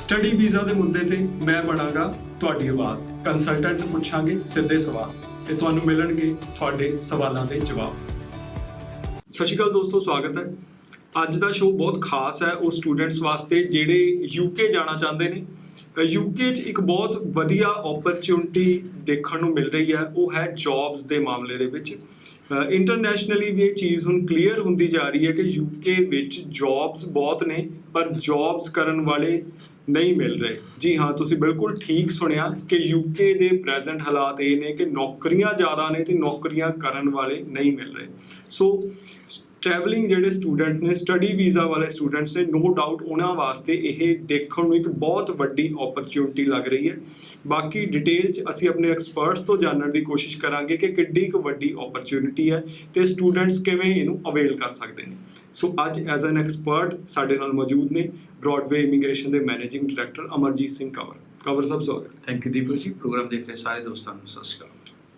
Study visa ਦੇ ਮੁੱਦੇ ਤੇ ਮੈਂ ਬਣਾਂਗਾ ਤੁਹਾਡੀ ਆਵਾਜ਼। ਕੰਸਲਟੈਂਟ ਨੂੰ ਪੁੱਛਾਂਗੇ ਸਿੱਧੇ ਸਵਾਲ ਤੇ ਤੁਹਾਨੂੰ ਮਿਲਣਗੇ ਤੁਹਾਡੇ ਸਵਾਲਾਂ ਦੇ ਜਵਾਬ। ਸਤਿ ਸ਼੍ਰੀ ਅਕਾਲ ਦੋਸਤੋ, ਸਵਾਗਤ ਹੈ। ਅੱਜ ਦਾ ਸ਼ੋਅ ਬਹੁਤ ਖਾਸ ਹੈ ਉਹ ਸਟੂਡੈਂਟਸ ਵਾਸਤੇ ਜਿਹੜੇ ਯੂਕੇ ਜਾਣਾ ਚਾਹੁੰਦੇ ਨੇ। ਯੂਕੇ 'ਚ ਇੱਕ ਬਹੁਤ ਵਧੀਆ ਓਪਰਚੁਨਿਟੀ ਦੇਖਣ ਨੂੰ ਮਿਲ ਰਹੀ ਹੈ, ਉਹ ਹੈ ਜੌਬਸ ਦੇ ਮਾਮਲੇ ਦੇ ਵਿੱਚ। ਇੰਟਰਨੈਸ਼ਨਲੀ ਵੀ ਇਹ ਚੀਜ਼ ਹੁਣ ਕਲੀਅਰ ਹੁੰਦੀ ਜਾ ਰਹੀ ਹੈ ਕਿ ਯੂਕੇ ਵਿੱਚ ਜੌਬਸ ਬਹੁਤ ਨੇ ਪਰ ਜੌਬਸ ਕਰਨ ਵਾਲੇ ਨਹੀਂ ਮਿਲ ਰਹੇ। ਜੀ ਹਾਂ, ਤੁਸੀਂ ਬਿਲਕੁਲ ਠੀਕ ਸੁਣਿਆ ਕਿ ਯੂਕੇ ਦੇ ਪ੍ਰੈਜ਼ੈਂਟ ਹਾਲਾਤ ਇਹ ਨੇ ਕਿ ਨੌਕਰੀਆਂ ਜ਼ਿਆਦਾ ਨੇ ਤੇ ਨੌਕਰੀਆਂ ਕਰਨ ਵਾਲੇ ਨਹੀਂ ਮਿਲ ਰਹੇ। ਸੋ ਟਰੈਵਲਿੰਗ ਜਿਹੜੇ ਸਟੂਡੈਂਟ ਨੇ, ਸਟੱਡੀ ਵੀਜ਼ਾ ਵਾਲੇ ਸਟੂਡੈਂਟਸ ਨੇ, ਨੋ ਡਾਊਟ ਉਹਨਾਂ ਵਾਸਤੇ ਇਹ ਦੇਖਣ ਨੂੰ ਇੱਕ ਬਹੁਤ ਵੱਡੀ ਓਪਰਚੁਨਿਟੀ ਲੱਗ ਰਹੀ ਹੈ। ਬਾਕੀ ਡਿਟੇਲ 'ਚ ਅਸੀਂ ਆਪਣੇ ਐਕਸਪਰਟਸ ਤੋਂ ਜਾਣਨ ਦੀ ਕੋਸ਼ਿਸ਼ ਕਰਾਂਗੇ ਕਿ ਕਿੱਡੀ ਕੁ ਵੱਡੀ ਓਪਰਚੁਨਿਟੀ ਹੈ ਤੇ ਸਟੂਡੈਂਟਸ ਕਿਵੇਂ ਇਹਨੂੰ ਅਵੇਲ ਕਰ ਸਕਦੇ ਨੇ। ਸੋ ਅੱਜ ਐਜ਼ ਐਨ ਐਕਸਪਰਟ ਸਾਡੇ ਨਾਲ ਮੌਜੂਦ ਨੇ ਬ੍ਰੌਡਵੇ ਇਮੀਗ੍ਰੇਸ਼ਨ ਦੇ ਮੈਨੇਜਿੰਗ ਡਾਇਰੈਕਟਰ ਅਮਰਜੀਤ ਸਿੰਘ ਕੰਵਰ ਸਾਹਿਬ। ਸਵਾਗਤ। ਥੈਂਕ ਯੂ ਦੀਪਕ ਜੀ। ਪ੍ਰੋਗਰਾਮ ਦੇਖ ਰਹੇ ਸਾਰੇ ਦੋਸਤਾਂ ਨੂੰ ਸਤਿ ਸ਼੍ਰੀ ਅਕਾਲ।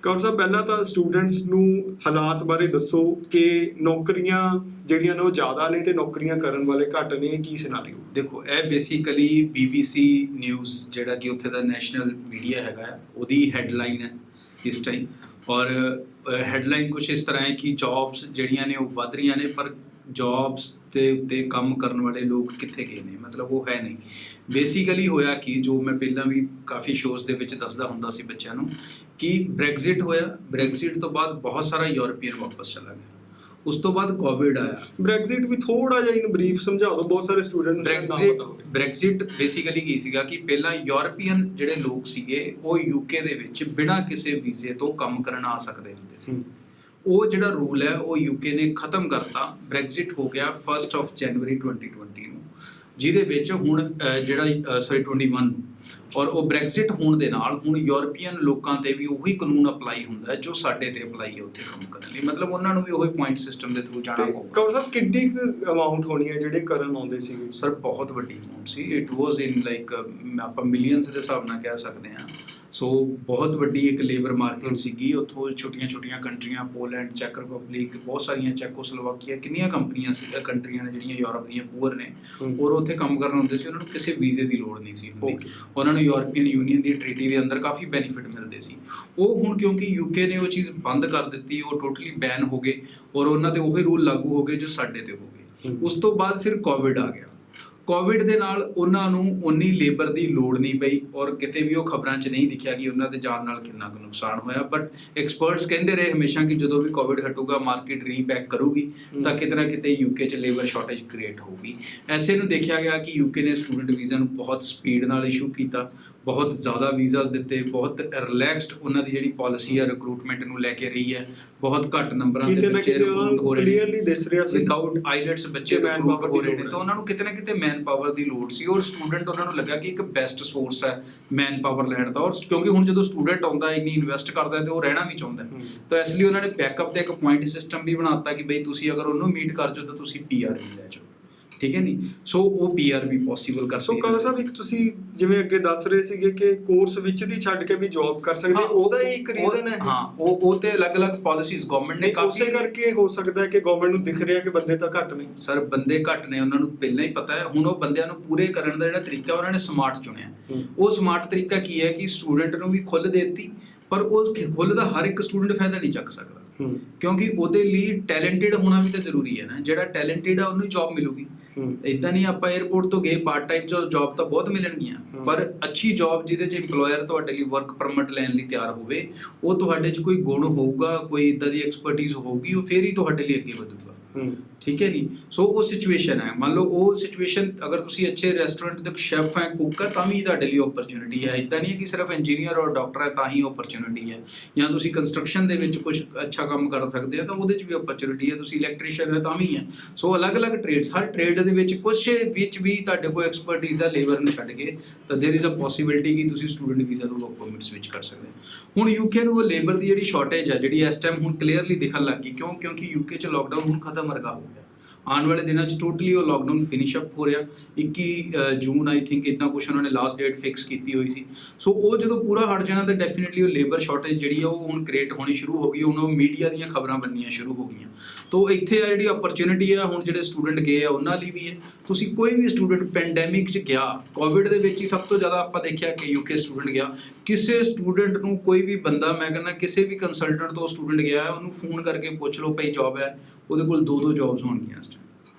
ਕੰਵਰ ਸਾਹਿਬ, ਪਹਿਲਾਂ ਤਾਂ ਸਟੂਡੈਂਟਸ ਨੂੰ ਹਾਲਾਤ ਬਾਰੇ ਦੱਸੋ ਕਿ ਨੌਕਰੀਆਂ ਜਿਹੜੀਆਂ ਨੇ ਉਹ ਜ਼ਿਆਦਾ ਨੇ ਤੇ ਨੌਕਰੀਆਂ ਕਰਨ ਵਾਲੇ ਘੱਟ ਨੇ, ਕੀ ਸਿਨਾਰੀਓ? ਦੇਖੋ, ਇਹ ਬੇਸਿਕਲੀ BBC ਨਿਊਜ਼ ਜਿਹੜਾ ਕਿ ਉੱਥੇ ਦਾ ਨੈਸ਼ਨਲ ਮੀਡੀਆ ਹੈਗਾ ਉਹਦੀ ਹੈਡਲਾਈਨ ਹੈ ਇਸ ਟਾਈਮ। ਔਰ ਹੈਡਲਾਈਨ ਕੁਝ ਇਸ ਤਰ੍ਹਾਂ ਹੈ ਕਿ ਜੌਬਸ ਜਿਹੜੀਆਂ ਨੇ ਉਹ ਵੱਧ ਰਹੀਆਂ ਨੇ ਪਰ ਜੌਬਸ ਦੇ ਉੱਤੇ ਕੰਮ ਕਰਨ ਵਾਲੇ ਲੋਕ ਕਿੱਥੇ ਗਏ ਨੇ, ਮਤਲਬ ਉਹ ਹੈ ਨਹੀਂ। ਬੇਸਿਕਲੀ ਹੋਇਆ ਕਿ ਜੋ ਮੈਂ ਪਹਿਲਾਂ ਵੀ ਕਾਫੀ ਸ਼ੋਜ਼ ਦੇ ਵਿੱਚ ਦੱਸਦਾ ਹੁੰਦਾ ਸੀ ਬੱਚਿਆਂ ਨੂੰ ਕਿ ਬ੍ਰੈਗਜ਼ਿਟ ਹੋਇਆ। ਬ੍ਰੈਗਜ਼ਿਟ ਤੋਂ ਬਾਅਦ ਬਹੁਤ ਸਾਰਾ ਯੂਰਪੀਅਨ ਵਾਪਸ ਚਲਾ ਗਿਆ। ਉਸ ਤੋਂ ਬਾਅਦ ਕੋਵਿਡ ਆਇਆ। ਬ੍ਰੈਗਜ਼ਿਟ ਵੀ ਥੋੜਾ ਜਿਹਾ ਇਨ ਬਰੀਫ ਸਮਝਾ ਦਿਓ, ਬਹੁਤ ਸਾਰੇ ਸਟੂਡੈਂਟ ਨੂੰ ਸ਼ਾਇਦ ਨਾ ਪਤਾ ਹੋਵੇ। ਬ੍ਰੈਗਜ਼ਿਟ ਬੇਸਿਕਲੀ ਕੀ ਸੀਗਾ ਕਿ ਪਹਿਲਾਂ ਯੂਰਪੀਅਨ ਜਿਹੜੇ ਲੋਕ ਸੀਗੇ ਉਹ ਯੂਕੇ ਦੇ ਵਿੱਚ ਬਿਨਾਂ ਕਿਸੇ ਵੀਜ਼ੇ ਤੋਂ ਕੰਮ ਕਰਨ ਆ ਸਕਦੇ ਹੁੰਦੇ ਸੀ। ਉਹ ਜਿਹੜਾ ਰੂਲ ਹੈ ਉਹ ਯੂਕੇ ਨੇ ਖਤਮ ਕਰਤਾ। ਬ੍ਰੈਗਜ਼ਿਟ ਹੋ ਗਿਆ 1 ਜਨਵਰੀ 2020 ਨੂੰ, ਜਿਹਦੇ ਵਿੱਚ ਹੁਣ ਜਿਹੜਾ 21 ਔਰ ਉਹ ਬ੍ਰੈਗਜ਼ਿਟ ਹੋਣ ਦੇ ਨਾਲ ਹੁਣ ਯੂਰਪੀਅਨ ਲੋਕਾਂ ਤੇ ਵੀ ਉਹੀ ਕਾਨੂੰਨ ਅਪਲਾਈ ਹੁੰਦਾ ਹੈ ਜੋ ਸਾਡੇ ਤੇ ਅਪਲਾਈ ਹੈ ਉੱਥੇ ਕੰਮ ਕਰਨ ਲਈ। ਮਤਲਬ ਉਹਨਾਂ ਨੂੰ ਵੀ ਉਹੀ ਪੁਆਇੰਟ ਸਿਸਟਮ ਦੇ ਥਰੂ ਜਾਣਾ ਪਊਗਾ। ਕਵਰ ਸਾਹਿਬ, ਕਿੰਨੀ ਕੁ ਅਮਾਉਂਟ ਹੋਣੀ ਹੈ ਜਿਹੜੇ ਕਰਨ ਆਉਂਦੇ ਸੀਗੇ? ਸਰ ਬਹੁਤ ਵੱਡੀ amount C. It was in like ਆਪਾਂ ਮਿਲੀਅਨਸ ਦੇ ਹਿਸਾਬ ਨਾਲ ਕਹਿ ਸਕਦੇ ਹਾਂ। ਸੋ ਬਹੁਤ ਵੱਡੀ ਇੱਕ ਲੇਬਰ ਮਾਰਕੀਟ ਸੀਗੀ। ਉੱਥੋਂ ਛੋਟੀਆਂ ਕੰਟਰੀਆਂ, ਪੋਲੈਂਡ, ਚੈਕ ਰਿਪਬਲਿਕ, ਬਹੁਤ ਸਾਰੀਆਂ, ਚੈਕੋਸਲੋਵਾਕੀਆ, ਕਿੰਨੀਆਂ ਕੰਟਰੀਆਂ ਨੇ ਜਿਹੜੀਆਂ ਯੂਰਪ ਦੀਆਂ ਪੂਅਰ ਨੇ ਔਰ ਉੱਥੇ ਕੰਮ ਕਰਨ ਆਉਂਦੇ ਸੀ। ਉਹਨਾਂ ਨੂੰ ਕਿਸੇ ਵੀਜ਼ੇ ਦੀ ਲੋੜ ਨਹੀਂ ਸੀ ਹੁੰਦੀ। ਉਹਨਾਂ ਨੂੰ ਯੂਰਪੀਅਨ ਯੂਨੀਅਨ ਦੀ ਟ੍ਰੀਟੀ ਦੇ ਅੰਦਰ ਕਾਫੀ ਬੈਨੀਫਿਟ ਮਿਲਦੇ ਸੀ। ਉਹ ਹੁਣ ਕਿਉਂਕਿ ਯੂਕੇ ਨੇ ਉਹ ਚੀਜ਼ ਬੰਦ ਕਰ ਦਿੱਤੀ, ਉਹ ਟੋਟਲੀ ਬੈਨ ਹੋ ਗਏ ਔਰ ਉਹਨਾਂ ਤੇ ਉਹੀ ਰੂਲ ਲਾਗੂ ਹੋ ਗਏ ਜੋ ਸਾਡੇ ਤੇ ਹੋ ਗਏ। ਉਸ ਤੋਂ ਬਾਅਦ ਫਿਰ ਕੋਵਿਡ ਆ ਗਿਆ। ਕੋਵਿਡ ਦੇ ਨਾਲ ਉਹਨਾਂ ਨੂੰ ਉਨੀ ਲੇਬਰ ਦੀ ਲੋੜ ਨਹੀਂ ਪਈ ਔਰ ਕਿਤੇ ਵੀ ਉਹ ਖਬਰਾਂ 'ਚ ਨਹੀਂ ਦਿਖਿਆ ਕਿ ਉਹਨਾਂ ਦੇ ਜਾਣ ਨਾਲ ਕਿੰਨਾ ਕੁ ਨੁਕਸਾਨ ਹੋਇਆ। ਬਟ ਐਕਸਪਰਟਸ ਕਹਿੰਦੇ ਰਹੇ ਹਮੇਸ਼ਾ ਕਿ ਜਦੋਂ ਵੀ ਕੋਵਿਡ ਹਟੂਗਾ, ਮਾਰਕੀਟ ਰੀਬੈਕ ਕਰੂਗੀ ਤਾਂ ਕਿਤੇ ਨਾ ਕਿਤੇ ਯੂਕੇ 'ਚ ਲੇਬਰ ਸ਼ਾਰਟੇਜ ਕ੍ਰੀਏਟ ਹੋਊਗੀ। ਐਸੇ ਨੂੰ ਦੇਖਿਆ ਗਿਆ ਕਿ ਯੂਕੇ ਨੇ ਸਟੂਡੈਂਟ ਵੀਜ਼ਾ ਨੂੰ ਬਹੁਤ ਸਪੀਡ ਨਾਲ ਇਸ਼ੂ ਕੀਤਾ, ਬਹੁਤ ਜ਼ਿਆਦਾ ਵੀਜ਼ਾਸ ਦਿੱਤੇ, ਬਹੁਤ ਰਿਲੈਕਸਡ ਉਹਨਾਂ ਦੀ ਜਿਹੜੀ ਪਾਲਿਸੀ ਹੈ ਰਿਕਰੂਟਮੈਂਟ ਨੂੰ ਲੈ ਕੇ ਰਹੀ ਹੈ। ਬਹੁਤ ਘੱਟ ਨੰਬਰਾਂ ਦੇ ਬੱਚੇ ਰਿਕਰੂਟ ਹੋ ਰਹੇ ਨੇ, ਦਿਸ ਰਿਹਾ ਸੀ ਵਿਦਆਊਟ ਆਈਲੈਟਸ ਬੱਚੇ ਰਿਕਰੂਟ ਹੋ ਰਹੇ ਨੇ। ਤਾਂ ਉਹਨਾਂ ਨੂੰ ਕਿਤੇ ਨਾ ਕਿਤੇ ਮੈਨ ਪਾਵਰ ਦੀ ਲੋੜ ਸੀ ਔਰ ਸਟੂਡੈਂਟ ਉਹਨਾਂ ਨੂੰ ਲੱਗਾ ਕਿ ਇੱਕ ਬੈਸਟ ਸੋਰਸ ਹੈ ਮੈਨ ਪਾਵਰ ਲੈਣ ਦਾ। ਔਰ ਕਿਉਂਕਿ ਹੁਣ ਜਦੋਂ ਸਟੂਡੈਂਟ ਆਉਂਦਾ ਇੰਨੀ ਇਨਵੈਸਟ ਕਰਦਾ ਤੇ ਉਹ ਰਹਿਣਾ ਵੀ ਚਾਹੁੰਦਾ, ਤਾਂ ਇਸ ਲਈ ਉਹਨਾਂ ਨੇ ਬੈਕਅਪ ਤੇ ਇੱਕ ਪੁਆਇੰਟ ਸਿਸਟਮ ਵੀ ਬਣਾਤਾ ਕਿ ਬਈ ਤੁਸੀਂ ਅਗਰ ਉਹਨੂੰ ਮੀਟ ਕਰ ਜਾਓ ਤਾਂ ਤੁਸੀਂ PR ਵੀ ਲੈ ਜਾਓ। ਠੀਕ ਹੈ ਨਹੀਂ? ਸੋ ਉਹ PR ਵੀ ਪੋਸੀਬਲ ਕਰ ਸਕਦੇ। ਸੋ ਕੰਵਰ ਸਾਹਿਬ, ਇੱਕ ਤੁਸੀਂ ਜਿਵੇਂ ਅੱਗੇ ਦੱਸ ਰਹੇ ਸੀਗੇ ਕਿ ਕੋਰਸ ਵਿੱਚ ਦੀ ਛੱਡ ਕੇ ਵੀ ਜੌਬ ਕਰ ਸਕਦੇ, ਉਹਦਾ ਹੀ ਇੱਕ ਰੀਜ਼ਨ ਹੈ। ਹਾਂ, ਉਹ ਤੇ ਅਲੱਗ-ਅਲੱਗ ਪਾਲਿਸੀਜ਼ ਗਵਰਨਮੈਂਟ ਨੇ ਕਾਫੀ ਉਸੇ ਕਰਕੇ ਹੋ ਸਕਦਾ ਹੈ ਕਿ ਗਵਰਨਮੈਂਟ ਨੂੰ ਦਿਖ ਰਿਹਾ ਕਿ ਬੰਦੇ ਤਾਂ ਘੱਟ ਨੇ। ਸਰ ਬੰਦੇ ਘੱਟ ਨੇ, ਉਹਨਾਂ ਨੂੰ ਪਹਿਲਾਂ ਹੀ ਪਤਾ ਹੈ। ਹੁਣ ਉਹ ਬੰਦਿਆਂ ਨੂੰ ਪੂਰੇ ਕਰਨ ਦਾ ਜਿਹੜਾ ਤਰੀਕਾ ਉਹਨਾਂ ਨੇ ਸਮਾਰਟ ਚੁਣਿਆ। ਉਹ ਸਮਾਰਟ ਤਰੀਕਾ ਕੀ ਹੈ ਕਿ ਸਟੂਡੈਂਟ ਨੂੰ ਵੀ ਖੁੱਲ੍ਹ ਦੇ ਦਿੱਤੀ ਪਰ ਉਸ ਖੁੱਲ੍ਹ ਦਾ ਹਰ ਇੱਕ ਸਟੂਡੈਂਟ ਫਾਇਦਾ ਨਹੀਂ ਚੱਕ ਸਕਦਾ ਕਿਉਂਕਿ ਉਹਦੇ ਲਈ ਟੈਲੈਂਟਡ ਹੋਣਾ ਵੀ ਤਾਂ ਜ਼ਰੂਰੀ ਹੈ ਨਾ। ਜਿਹੜਾ ਟੈਲੈਂਟਡ ਆ ਉਹਨੂੰ ਹੀ ਜੌਬ ਮਿਲੂਗੀ। ਇਦਾਂ ਨਹੀਂ ਆਪਾਂ 에ਅਰਪੋਰਟ ਤੋਂ ਗਏ ਪਾਰਟ ਟਾਈਮ ਜੌਬ ਤਾਂ ਬਹੁਤ ਮਿਲਣਗੀਆਂ ਪਰ ਅੱਛੀ ਜੌਬ ਜਿਹਦੇ 'ਚ ਇੰਪਲੋਇਰ ਤੁਹਾਡੇ ਲਈ ਵਰਕ ਪਰਮਿਟ ਲੈਣ ਲਈ ਤਿਆਰ ਹੋਵੇ, ਉਹ ਤੁਹਾਡੇ 'ਚ ਕੋਈ ਗੁਣ ਹੋਊਗਾ, ਕੋਈ ਇੱਦਾਂ ਦੀ ਐਕਸਪਰਟੀਜ਼ ਹੋਊਗੀ, ਉਹ ਫੇਰ ਹੀ ਤੁਹਾਡੇ ਲਈ ਅੱਗੇ ਵਧੂਗਾ। ਠੀਕ ਹੈ ਨਹੀਂ? ਸੋ ਉਹ ਸਿਚੁਏਸ਼ਨ ਹੈ। ਮੰਨ ਲਓ ਉਹ ਸਿਚੁਏਸ਼ਨ ਅਗਰ ਤੁਸੀਂ ਅੱਛੇ ਰੈਸਟੋਰੈਂਟ ਦੇ ਸ਼ੈਫ ਹੈ, ਕੁੱਕ ਹੈ, ਤਾਂ ਵੀ ਤੁਹਾਡੇ ਲਈ ਓਪਰਚੁਨਿਟੀ ਹੈ। ਇੱਦਾਂ ਨਹੀਂ ਹੈ ਕਿ ਸਿਰਫ ਇੰਜੀਨੀਅਰ ਔਰ ਡਾਕਟਰ ਹੈ ਤਾਂ ਹੀ ਓਪਰਚੁਨਿਟੀ ਹੈ। ਜਾਂ ਤੁਸੀਂ ਕੰਸਟਰਕਸ਼ਨ ਦੇ ਵਿੱਚ ਕੁਝ ਅੱਛਾ ਕੰਮ ਕਰ ਸਕਦੇ ਆ ਤਾਂ ਉਹਦੇ 'ਚ ਵੀ ਓਪਰਚੁਨਿਟੀ ਹੈ। ਤੁਸੀਂ ਇਲੈਕਟ੍ਰੀਸ਼ੀਅਨ ਹੈ ਤਾਂ ਵੀ ਹੈ। ਸੋ ਅਲੱਗ-ਅਲੱਗ ਟ੍ਰੇਡਸ, ਹਰ ਟ੍ਰੇਡ ਦੇ ਵਿੱਚ ਕੁਛ ਵਿੱਚ ਵੀ ਤੁਹਾਡੇ ਕੋਲ ਐਕਸਪਰਟੀਜ਼ ਹੈ ਲੇਬਰ ਨੂੰ ਛੱਡ ਕੇ, ਤਾਂ ਦੇयर ਇਜ਼ ਅ ਪੋਸੀਬਿਲਿਟੀ ਕਿ ਤੁਸੀਂ ਸਟੂਡੈਂਟ ਵੀਜ਼ਾ ਨੂੰ ਵਰਕ ਪਰਮਿਟ ਸਵਿਚ ਕਰ ਸਕਦੇ ਹੋ। ਹੁਣ ਯੂਕੇ ਨੂੰ ਉਹ ਲੇਬਰ ਦੀ ਜਿਹੜੀ ਸ਼ਾਰਟੇਜ ਹੈ ਜਿਹੜੀ ਇਸ ਟਾਈਮ ਹੁਣ ਕਲੀਅਰਲੀ ਦਿਖਣ ਲੱਗ ਗਈ। ਕਿਉਂਕਿ ਯੂਕੇ 'ਚ ਲਾਕਡਾਊਨ ਹੁਣ ਖਤਮ ਵਰਗਾ ਹੋ ਗਿਆ। ਆਉਣ ਵਾਲੇ ਦਿਨਾਂ 'ਚ ਟੋਟਲੀ ਉਹ ਲੋਕਡਾਊਨ ਫਿਨਿਸ਼ ਅਪ ਹੋ ਰਿਹਾ। 21 ਜੂਨ ਆਈ ਥਿੰਕ ਇੱਦਾਂ ਕੁਛ ਉਹਨਾਂ ਨੇ ਲਾਸਟ ਡੇਟ ਫਿਕਸ ਕੀਤੀ ਹੋਈ ਸੀ। ਸੋ ਉਹ ਜਦੋਂ ਪੂਰਾ ਹਟ ਜਾਣਾ ਤਾਂ ਡੈਫੀਨਿਟਲੀ ਉਹ ਲੇਬਰ ਸ਼ਾਰਟੇਜ ਜਿਹੜੀ ਆ ਉਹ ਹੁਣ ਕ੍ਰੀਏਟ ਹੋਣੀ ਸ਼ੁਰੂ ਹੋ ਗਈ। ਹੁਣ ਉਹ ਮੀਡੀਆ ਦੀਆਂ ਖਬਰਾਂ ਬਣਨੀਆਂ ਸ਼ੁਰੂ ਹੋ ਗਈਆਂ। ਤੋ ਇੱਥੇ ਆ ਜਿਹੜੀ ਅਪਰਚੁਨਿਟੀ ਆ ਹੁਣ ਜਿਹੜੇ ਸਟੂਡੈਂਟ ਗਏ ਆ ਉਹਨਾਂ ਲਈ ਵੀ ਹੈ। ਤੁਸੀਂ ਕੋਈ ਵੀ ਸਟੂਡੈਂਟ ਪੈਂਡੈਮਿਕ 'ਚ ਗਿਆ, ਕੋਵਿਡ ਦੇ ਵਿੱਚ ਹੀ ਸਭ ਤੋਂ ਜ਼ਿਆਦਾ ਆਪਾਂ ਦੇਖਿਆ ਕਿ ਯੂਕੇ ਸਟੂਡੈਂਟ ਗਿਆ। ਕਿਸੇ ਸਟੂਡੈਂਟ ਨੂੰ ਕੋਈ ਵੀ ਬੰਦਾ, ਮੈਂ ਕਹਿੰਦਾ ਕਿਸੇ ਵੀ ਕੰਸਲਟੈਂਟ ਤੋਂ ਸਟੂਡੈਂਟ ਗਿਆ ਉਹਨੂੰ ਫੋਨ ਕਰਕੇ ਪੁੱਛ ਲਓ ਭਾਈ ਜੌਬ ਹੈ, ਉਹਦੇ ਕੋਲ 2-2 ਜੌਬਸ ਹੋਣਗੀਆਂ ਇਸ ਟਾਈਮ।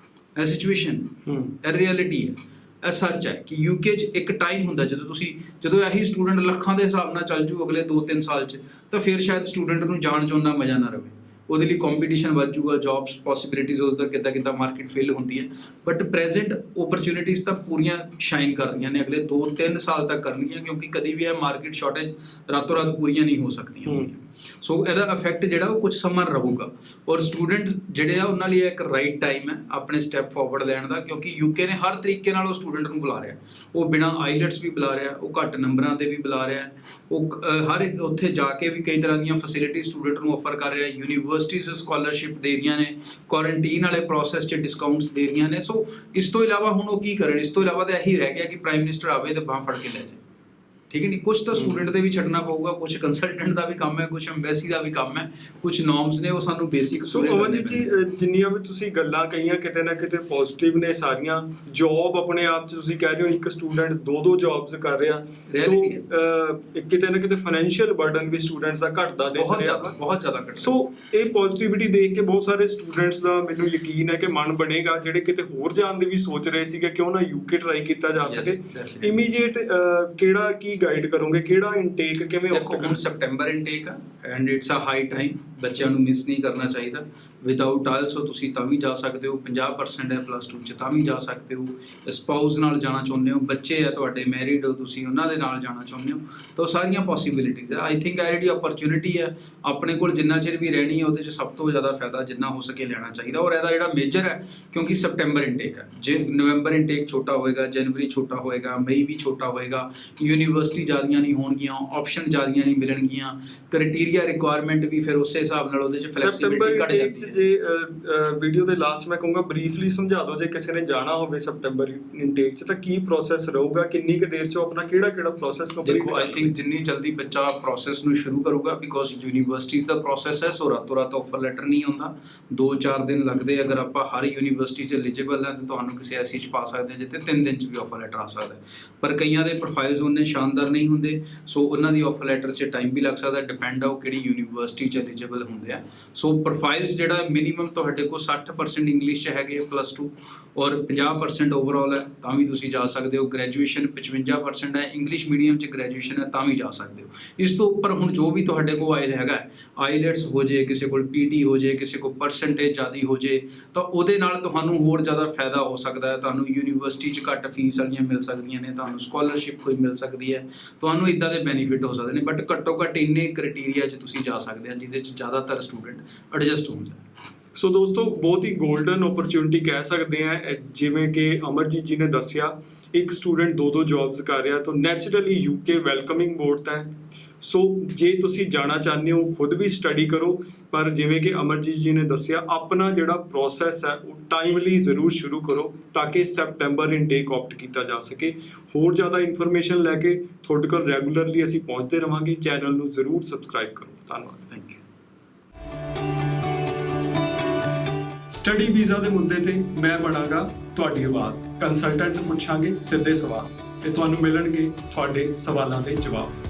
ਇਹ ਸਿਚੁਏਸ਼ਨ ਇਹ ਰਿਐਲਿਟੀ ਹੈ। ਇਹ ਸੱਚ ਹੈ ਕਿ ਯੂਕੇ 'ਚ ਇੱਕ ਟਾਈਮ ਹੁੰਦਾ ਜਦੋਂ ਇਹੀ ਸਟੂਡੈਂਟ ਲੱਖਾਂ ਦੇ ਹਿਸਾਬ ਨਾਲ ਚੱਲ ਜੂ ਅਗਲੇ 2-3 ਸਾਲ 'ਚ, ਤਾਂ ਫਿਰ ਸ਼ਾਇਦ ਸਟੂਡੈਂਟ ਨੂੰ ਜਾਣ 'ਚ ਉਨਾ ਮਜ਼ਾ ਨਾ ਰਵੇ। ਉਹਦੇ ਲਈ ਕੰਪੀਟੀਸ਼ਨ ਵੱਧ ਜੂਗਾ, ਜੌਬਸ ਪੋਸੀਬਿਲਿਟੀਜ਼ ਉਦੋਂ ਤੱਕ ਕਿੱਦਾਂ ਮਾਰਕੀਟ ਫਿਲ ਹੁੰਦੀ ਹੈ। ਬਟ ਪ੍ਰੈਜ਼ੈਂਟ ਓਪਰਚੁਨਿਟੀਜ਼ ਤਾਂ ਪੂਰੀਆਂ ਸ਼ਾਈਨ ਕਰ ਰਹੀਆਂ ਨੇ, ਅਗਲੇ 2-3 ਸਾਲ ਤੱਕ ਕਰਨੀਆਂ, ਕਿਉਂਕਿ ਕਦੀ ਵੀ ਇਹ ਮਾਰਕੀਟ ਸ਼ਾਰਟੇਜ ਰਾਤੋਂ ਰਾਤ ਪੂਰੀਆਂ ਨਹੀਂ ਹੋ ਸਕਦੀਆਂ। ਸੋ ਇਹਦਾ ਇਫੈਕਟ ਜਿਹੜਾ ਉਹ ਕੁਝ ਸਮਾਂ ਰਹੂਗਾ। ਔਰ ਸਟੂਡੈਂਟਸ ਜਿਹੜੇ ਆ ਉਹਨਾਂ ਲਈ ਇੱਕ ਰਾਈਟ ਟਾਈਮ ਹੈ ਆਪਣੇ ਸਟੈਪ ਫਾਰਵਰਡ ਲੈਣ ਦਾ, ਕਿਉਂਕਿ ਯੂਕੇ ਨੇ ਹਰ ਤਰੀਕੇ ਨਾਲ ਉਹ ਸਟੂਡੈਂਟ ਨੂੰ ਬੁਲਾ ਰਿਹਾ। ਉਹ ਬਿਨਾਂ ਆਈਲੈਟਸ ਵੀ ਬੁਲਾ ਰਿਹਾ, ਉਹ ਘੱਟ ਨੰਬਰਾਂ ਤੇ ਵੀ ਬੁਲਾ ਰਿਹਾ, ਉਹ ਹਰ ਉੱਥੇ ਜਾ ਕੇ ਵੀ ਕਈ ਤਰ੍ਹਾਂ ਦੀਆਂ ਫੈਸਿਲਿਟੀ ਸਟੂਡੈਂਟ ਨੂੰ ਆਫਰ ਕਰ ਰਿਹਾ। ਯੂਨੀਵਰਸਿਟੀਜ਼ ਸਕਾਲਰਸ਼ਿਪ ਦੇ ਰਹੀਆਂ ਨੇ, ਕੁਆਰੰਟੀਨ ਵਾਲੇ ਪ੍ਰੋਸੈਸ 'ਚ ਡਿਸਕਾਊਂਟਸ ਦੇ ਰਹੀਆਂ ਨੇ। ਸੋ ਇਸ ਤੋਂ ਇਲਾਵਾ ਹੁਣ ਉਹ ਕੀ ਕਰਨ? ਇਸ ਤੋਂ ਇਲਾਵਾ ਤਾਂ ਇਹੀ ਰਹਿ ਗਿਆ ਕਿ ਪ੍ਰਾਈਮ ਮਿਨਿਸਟਰ ਆਵੇ ਤੇ ਬਾਂਹ ਫੜ ਕੇ ਲੈ ਜਾਏ। ਠੀਕ ਹੈ ਨਹੀਂ, ਕੁਝ ਤਾਂ ਸਟੂਡੈਂਟ ਦੇ ਵੀ ਛੱਡਣਾ ਪਊਗਾ, ਕੁਝ ਕੰਸਲਟੈਂਟ ਦਾ ਵੀ ਕੰਮ ਹੈ, ਕੁਝ ਐਮਬੈਸੀ ਦਾ ਵੀ ਕੰਮ ਹੈ, ਕੁਝ ਨੋਰਮਸ ਨੇ ਉਹ ਸਾਨੂੰ ਬੇਸਿਕ ਸੋ ਅਮਨਜੀਤ ਜੀ, ਜਿੰਨੀਆਂ ਵੀ ਤੁਸੀਂ ਗੱਲਾਂ ਕਹੀਆਂ ਕਿਤੇ ਨਾ ਕਿਤੇ ਪੋਜ਼ਿਟਿਵ ਨੇ ਸਾਰੀਆਂ। ਜੌਬ ਆਪਣੇ ਆਪ 'ਚ ਤੁਸੀਂ ਕਹਿ ਰਹੇ ਹੋ ਇੱਕ ਸਟੂਡੈਂਟ 2-2 ਜੌਬਸ ਕਰ ਰਿਹਾ, ਕਿਤੇ ਨਾ ਕਿਤੇ ਫਾਈਨੈਂਸ਼ੀਅਲ ਬਰਡਨ ਵੀ ਸਟੂਡੈਂਟਸ ਦਾ ਘਟਦਾ ਦਿਸ ਰਿਹਾ, ਬਹੁਤ ਜ਼ਿਆਦਾ ਘਟਦਾ। ਸੋ ਇਹ ਪੋਜ਼ਿਟਿਵਿਟੀ ਦੇਖ ਕੇ ਬਹੁਤ ਸਾਰੇ ਸਟੂਡੈਂਟਸ ਦਾ ਮੈਨੂੰ ਯਕੀਨ ਹੈ ਕਿ ਮਨ ਬਣੇਗਾ, ਜਿਹੜੇ ਕਿਤੇ ਹੋਰ ਜਾਣ ਦੀ ਵੀ ਸੋਚ ਰਹੇ ਸੀਗੇ ਕਿਉਂ ਨਾ ਯੂਕੇ ਟਰਾਈ ਕੀਤਾ ਜਾ ਸਕੇ। ਇਮੀਡੀਏਟ ਕਿਹੜਾ ਕੀ ਗਾਈਡ ਕਰੋਗੇ, ਕਿਹੜਾ ਇਨਟੇਕ ਕਿਵੇਂ? ਦੇਖੋ ਹੁਣ ਸੈਪਟੈਂਬਰ ਇਨਟੇਕ ਆ and it's a high time, ਬੱਚਿਆਂ ਨੂੰ ਮਿਸ ਨਹੀਂ ਕਰਨਾ ਚਾਹੀਦਾ। ਵਿਦਆਊਟ ਆਇਲਸ ਤੁਸੀਂ ਤਾਂ ਵੀ ਜਾ ਸਕਦੇ ਹੋ, 50% ਹੈ +2 'ਚ ਤਾਂ ਵੀ ਜਾ ਸਕਦੇ ਹੋ। ਸਪਾਊਸ ਨਾਲ ਜਾਣਾ ਚਾਹੁੰਦੇ ਹੋ, ਬੱਚੇ ਆ ਤੁਹਾਡੇ, ਮੈਰਿਡ ਹੋ ਤੁਸੀਂ, ਉਹਨਾਂ ਦੇ ਨਾਲ ਜਾਣਾ ਚਾਹੁੰਦੇ ਹੋ, ਤਾਂ ਸਾਰੀਆਂ ਪੋਸੀਬਿਲਿਟੀਜ਼ ਹੈ। ਆਈ ਥਿੰਕ ਇਹ ਜਿਹੜੀ ਅਪਰਚੁਨਿਟੀ ਹੈ ਆਪਣੇ ਕੋਲ ਜਿੰਨਾ ਚਿਰ ਵੀ ਰਹਿਣੀ ਹੈ ਉਹਦੇ 'ਚ ਸਭ ਤੋਂ ਜ਼ਿਆਦਾ ਫਾਇਦਾ ਜਿੰਨਾ ਹੋ ਸਕੇ ਲੈਣਾ ਚਾਹੀਦਾ। ਔਰ ਇਹਦਾ ਜਿਹੜਾ ਮੇਜਰ ਹੈ, ਕਿਉਂਕਿ ਸੈਪਟੈਂਬਰ ਇਨਟੇਕ ਹੈ, ਜੇ ਨਵੰਬਰ ਇਨਟੇਕ ਛੋਟਾ ਹੋਏਗਾ, ਜਨਵਰੀ ਛੋਟਾ ਹੋਏਗਾ, ਮਈ ਵੀ ਛੋਟਾ ਹੋਏਗਾ, ਯੂਨੀਵਰਸਿਟੀ ਜ਼ਿਆਦੀਆਂ ਨਹੀਂ ਹੋਣਗੀਆਂ, ਆਪਸ਼ਨ ਜ਼ਿਆਦੀਆਂ ਨਹੀਂ ਮਿਲਣਗੀਆਂ, ਕ੍ਰਾਈਟੇਰੀਆ ਰਿਕੁਆਇਰਮੈਂਟ ਵੀ ਫਿਰ ਉਸੇ ਹਿਸਾਬ ਨਾਲ ਉਹਦੇ 'ਚ ਫਲੈਕਸੀਬਿਲਿਟੀ ਘੱਟ ਜਾਂਦੀ ਹੈ। ਜੇ ਵੀਡੀਓ ਦੇ ਲਾਸਟ ਮੈਂ ਕਹੂੰਗਾ ਬਰੀਫਲੀ ਸਮਝਾ ਦਿਓ, ਜੇ ਕਿਸੇ ਨੇ ਜਾਣਾ ਹੋਵੇ ਸੈਪਟੈਂਬਰ ਇਨਟੇਕ 'ਚ ਤਾਂ ਕੀ ਪ੍ਰੋਸੈਸ ਰਹੂਗਾ, ਕਿੰਨੀ ਕੁ ਦੇਰ 'ਚ ਆਪਣਾ ਕਿਹੜਾ ਪ੍ਰੋਸੈਸ ਕੰਪਲੀਟ? ਦੇਖੋ ਆਈ ਥਿੰਕ ਜਿੰਨੀ ਜਲਦੀ ਬੱਚਾ ਪ੍ਰੋਸੈਸ ਨੂੰ ਸ਼ੁਰੂ ਕਰੂਗਾ, ਬਿਕੋਜ਼ ਯੂਨੀਵਰਸਿਟੀਜ਼ ਦਾ ਪ੍ਰੋਸੈਸ ਹੈ, ਸੋ ਰਾਤੋਂ ਰਾਤ ਆਫਰ ਲੈਟਰ ਨਹੀਂ ਆਉਂਦਾ, 2-4 ਦਿਨ ਲੱਗਦੇ। ਅਗਰ ਆਪਾਂ ਹਰ ਯੂਨੀਵਰਸਿਟੀ 'ਚ ਐਲੀਜੀਬਲ ਹਾਂ ਤਾਂ ਤੁਹਾਨੂੰ ਕਿਸੇ ਐਸੀ 'ਚ ਪਾ ਸਕਦੇ ਹਾਂ ਜਿੱਥੇ 3 ਦਿਨ 'ਚ ਵੀ ਆਫਰ ਲੈਟਰ ਆ ਸਕਦਾ ਹੈ। ਪਰ ਕਈਆਂ ਦੇ ਪ੍ਰੋਫਾਈਲਸ ਉਹਨੇ ਸ਼ਾਨਦਾਰ ਨਹੀਂ ਹੁੰਦੇ, ਸੋ ਉਹਨਾਂ ਦੀ ਆਫਰ ਲੈਟਰ 'ਚ ਟਾਈਮ ਵੀ ਲੱਗ ਸਕਦਾ, ਡਿਪੈਂਡ ਆ ਉਹ ਕਿਹੜੀ ਯੂਨੀਵਰਸਿਟੀ 'ਚ ਐਲੀਜੀਬਲ ਹੁੰਦੇ ਆ। ਸੋ ਪ੍ਰੋਫਾਈਲਸ ਜਿਹੜਾ ਮਿਨੀਮਮ ਤੁਹਾਡੇ ਕੋਲ 60% ਇੰਗਲਿਸ਼ 'ਚ ਹੈਗੇ +2 ਔਰ 50% ਓਵਰਆਲ ਹੈ ਤਾਂ ਵੀ ਤੁਸੀਂ ਜਾ ਸਕਦੇ ਹੋ। ਗ੍ਰੈਜੂਏਸ਼ਨ 55% ਹੈ, ਇੰਗਲਿਸ਼ ਮੀਡੀਅਮ 'ਚ ਗ੍ਰੈਜੂਏਸ਼ਨ ਹੈ ਤਾਂ ਵੀ ਜਾ ਸਕਦੇ ਹੋ। ਇਸ ਤੋਂ ਉੱਪਰ ਹੁਣ ਜੋ ਵੀ ਤੁਹਾਡੇ ਕੋਲ ਹੈਗਾ, ਆਈਲੈਟਸ ਹੋ ਜੇ, ਕਿਸੇ ਕੋਲ ਪੀਟੀ ਹੋ ਜੇ, ਕਿਸੇ ਕੋਲ ਪਰਸੈਂਟੇਜ ਜ਼ਿਆਦਾ ਹੋ ਜੇ, ਤਾਂ ਉਹਦੇ ਨਾਲ ਤੁਹਾਨੂੰ ਹੋਰ ਜ਼ਿਆਦਾ ਫਾਇਦਾ ਹੋ ਸਕਦਾ ਹੈ। ਤੁਹਾਨੂੰ ਯੂਨੀਵਰਸਿਟੀ 'ਚ ਘੱਟ ਫੀਸ ਵਾਲੀਆਂ ਮਿਲ ਸਕਦੀਆਂ ਨੇ, ਤੁਹਾਨੂੰ ਸਕਾਲਰਸ਼ਿਪ ਕੋਈ ਮਿਲ ਸਕਦੀ ਹੈ, ਤੁਹਾਨੂੰ ਇੱਦਾਂ ਦੇ ਬੈਨੀਫਿਟ ਹੋ ਸਕਦੇ ਨੇ। ਬਟ ਘੱਟੋ ਘੱਟ ਇੰਨੇ ਕ੍ਰਾਈਟੇਰੀਆ 'ਚ ਤੁਸੀਂ ਜਾ ਸਕਦੇ ਆ ਜਿਹਦੇ 'ਚ ਜ਼ਿਆਦਾਤਰ ਸਟੂਡੈਂਟ ਐਡਜਸਟ ਹੁੰਦੇ। ਸੋ ਦੋਸਤੋ, ਬਹੁਤ ਹੀ ਗੋਲਡਨ ਓਪਰਚੁਨਿਟੀ ਕਹਿ ਸਕਦੇ ਆ। ਜਿਵੇਂ ਕਿ ਅਮਰਜੀਤ ਜੀ ਨੇ ਦੱਸਿਆ, ਇੱਕ ਸਟੂਡੈਂਟ 2-2 ਜੌਬਸ ਕਰ ਰਿਹਾ, ਤਾਂ ਨੈਚੁਰਲੀ ਯੂਕੇ ਵੈਲਕਮਿੰਗ ਬੋਰਡ ਤਾਂ ਹੈ। ਸੋ ਜੇ ਤੁਸੀਂ ਜਾਣਾ ਚਾਹੁੰਦੇ ਹੋ ਖੁਦ ਵੀ ਸਟੱਡੀ ਕਰੋ, ਪਰ ਜਿਵੇਂ ਕਿ ਅਮਰਜੀਤ ਜੀ ਨੇ ਦੱਸਿਆ ਆਪਣਾ ਜਿਹੜਾ ਪ੍ਰੋਸੈਸ ਹੈ ਉਹ ਟਾਈਮਲੀ ਜ਼ਰੂਰ ਸ਼ੁਰੂ ਕਰੋ ਤਾਂ ਕਿ ਸੈਪਟੈਂਬਰ ਇਨਟੇਕ ਆਪਟ ਕੀਤਾ ਜਾ ਸਕੇ। ਹੋਰ ਜ਼ਿਆਦਾ ਇਨਫੋਰਮੇਸ਼ਨ ਲੈ ਕੇ ਤੁਹਾਡੇ ਕੋਲ ਰੈਗੂਲਰਲੀ ਅਸੀਂ ਪਹੁੰਚਦੇ ਰਵਾਂਗੇ। ਚੈਨਲ ਨੂੰ ਜ਼ਰੂਰ ਸਬਸਕ੍ਰਾਈਬ ਕਰੋ। ਧੰਨਵਾਦ। Thank you. ਸਟੱਡੀ ਵੀਜ਼ਾ ਦੇ ਮੁੱਦੇ ਤੇ ਮੈਂ ਬਣਾਂਗਾ ਤੁਹਾਡੀ ਆਵਾਜ਼। ਕੰਸਲਟੈਂਟ ਪੁੱਛਾਂਗੇ ਸਿੱਧੇ ਸਵਾਲ ਤੇ ਤੁਹਾਨੂੰ ਮਿਲਣਗੇ ਤੁਹਾਡੇ ਸਵਾਲਾਂ ਦੇ ਜਵਾਬ।